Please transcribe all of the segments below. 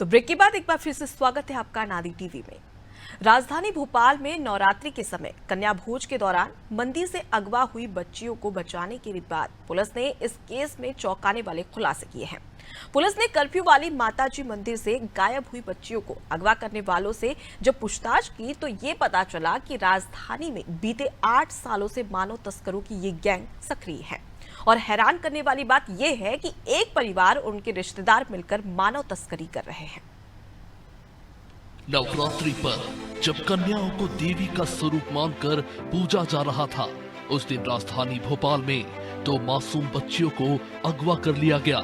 तो ब्रेक के बाद एक बार फिर से स्वागत है आपका नादी टीवी में। राजधानी भोपाल में नवरात्रि के समय कन्या भोज के दौरान मंदिर से अगवा हुई बच्चियों को बचाने के बाद पुलिस ने इस केस में चौंकाने वाले खुलासे किए हैं। पुलिस ने कर्फ्यू वाली माताजी मंदिर से गायब हुई बच्चियों को अगवा करने वालों से जब पूछताछ की तो ये पता चला कि राजधानी में बीते 8 सालों से मानव तस्करों की ये गैंग सक्रिय है। और हैरान करने वाली बात यह है कि एक परिवार और उनके रिश्तेदार मिलकर मानव तस्करी कर रहे हैं। नवरात्रि पर जब कन्याओं को देवी का स्वरूप मानकर पूजा जा रहा था, उस दिन राजधानी भोपाल में 2 मासूम बच्चियों को अगवा कर लिया गया।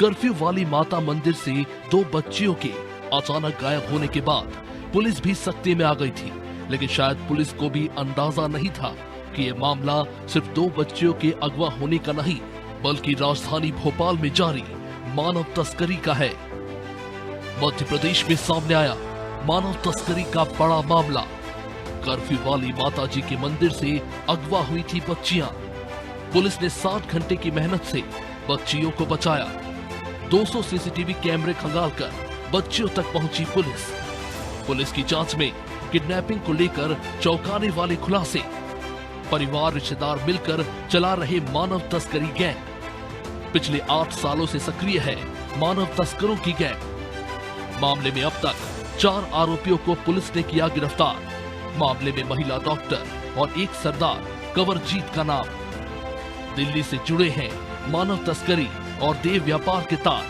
कर्फ्यू वाली माता मंदिर से 2 बच्चियों के अचानक गायब होने के बाद पुलिस भी सख्ती में आ गई थी, लेकिन शायद पुलिस को भी अंदाजा नहीं था कि ये मामला सिर्फ 2 बच्चियों के अगवा होने का नहीं, बल्कि राजधानी भोपाल में जारी मानव तस्करी का है। मध्य प्रदेश में सामने आया मानव तस्करी का बड़ा मामला। कर्फ्यू वाली माताजी के मंदिर से अगवा हुई थी बच्चियां। पुलिस ने 60 घंटे की मेहनत से बच्चियों को बचाया। 200 सीसीटीवी कैमरे खंगालकर बच्चियों तक पहुंची पुलिस। पुलिस की जांच में किडनैपिंग को लेकर चौंकाने वाले खुलासे। परिवार रिश्तेदार मिलकर चला रहे मानव तस्करी गैंग। पिछले 8 सालों से सक्रिय है मानव तस्करों की गैंग। मामले में अब तक 4 आरोपियों को पुलिस ने किया गिरफ्तार। मामले में महिला डॉक्टर और एक सरदार कंवरजीत का नाम। दिल्ली से जुड़े हैं मानव तस्करी और देह व्यापार के तार।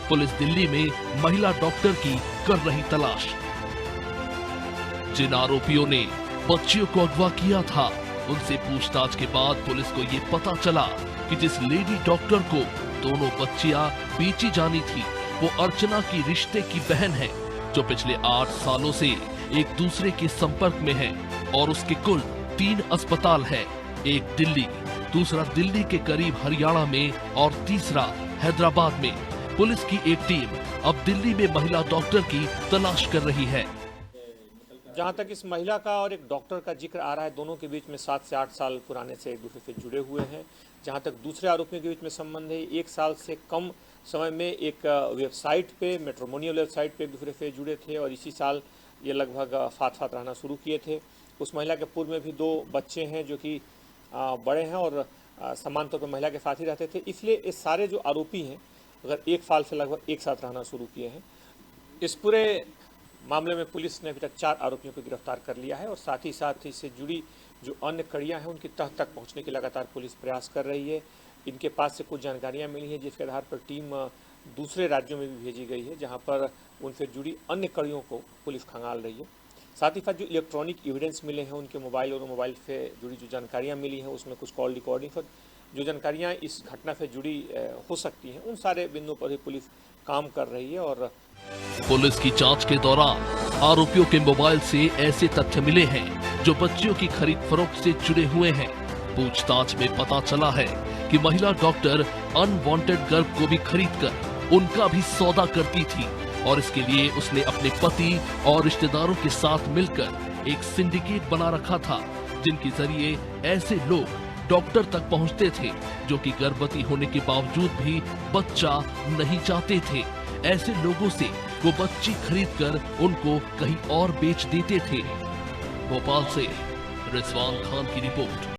पुलिस दिल्ली में महिला डॉक्टर की कर रही तलाश। जिन आरोपियों ने बच्चियों को अगवा किया था, उनसे पूछताछ के बाद पुलिस को ये पता चला कि जिस लेडी डॉक्टर को दोनों बच्चियां बेची जानी थी, वो अर्चना की रिश्ते की बहन है, जो पिछले 8 सालों से एक दूसरे के संपर्क में है। और उसके कुल 3 अस्पताल है, एक दिल्ली, दूसरा दिल्ली के करीब हरियाणा में और तीसरा हैदराबाद में। पुलिस की एक टीम अब दिल्ली में महिला डॉक्टर की तलाश कर रही है। जहाँ तक इस महिला का और एक डॉक्टर का जिक्र आ रहा है, दोनों के बीच में 7 से 8 साल पुराने से एक दूसरे से जुड़े हुए हैं। जहाँ तक दूसरे आरोपियों के बीच में संबंध है, 1 साल से कम समय में एक वेबसाइट पे, मैट्रिमोनियल वेबसाइट पे एक दूसरे से जुड़े थे और इसी साल ये लगभग साथ रहना शुरू किए थे। उस महिला के पूर्व में भी 2 बच्चे हैं जो कि बड़े हैं और समान तौर पर महिला के साथ ही रहते थे। इसलिए ये सारे जो आरोपी हैं, अगर 1 साल से लगभग एक साथ रहना शुरू किए हैं। इस पूरे मामले में पुलिस ने अभी तक 4 आरोपियों को गिरफ्तार कर लिया है और साथ ही इससे जुड़ी जो अन्य कड़ियां हैं, उनकी तह तक पहुंचने की लगातार पुलिस प्रयास कर रही है। इनके पास से कुछ जानकारियां मिली हैं, जिसके आधार पर टीम दूसरे राज्यों में भी भेजी गई है, जहां पर उनसे जुड़ी अन्य कड़ियों को पुलिस खंगाल रही है। साथ ही साथ जो इलेक्ट्रॉनिक एविडेंस मिले हैं, उनके मोबाइल और मोबाइल से जुड़ी जो जानकारियाँ मिली हैं, उसमें कुछ कॉल रिकॉर्डिंग और जो जानकारियाँ इस घटना से जुड़ी हो सकती हैं, उन सारे बिंदुओं पर भी पुलिस काम कर रही है। और पुलिस की जांच के दौरान आरोपियों के मोबाइल से ऐसे तथ्य मिले हैं जो बच्चियों की खरीद फरोख्त से जुड़े हुए हैं। पूछताछ में पता चला है कि महिला डॉक्टर अनवांटेड गर्भ को भी खरीदकर उनका भी सौदा करती थी और इसके लिए उसने अपने पति और रिश्तेदारों के साथ मिलकर एक सिंडिकेट बना रखा था, जिनके जरिए ऐसे लोग डॉक्टर तक पहुंचते थे जो कि गर्भवती होने के बावजूद भी बच्चा नहीं चाहते थे। ऐसे लोगों से वो बच्ची खरीदकर उनको कहीं और बेच देते थे। भोपाल से रिजवान खान की रिपोर्ट।